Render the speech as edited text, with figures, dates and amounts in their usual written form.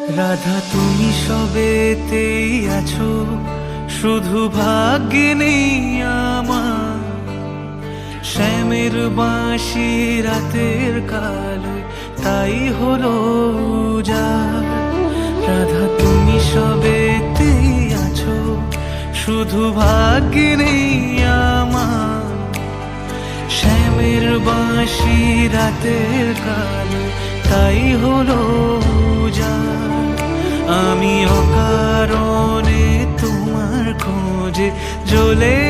রাধা তুমি সবেতেই আছো, শুধু ভাগ্যে নেই আমার। শ্যামের বাঁশি রাতের কালো, তাই হলো উজাড়। রাধা তুমি সবেতেই আছো, শুধু ভাগ্যে নেই আমার। শ্যামের বাঁশি রাতের কালো, তাই হলো উজাড়। আমি অকারণে তোমার খোঁজে জ্বলে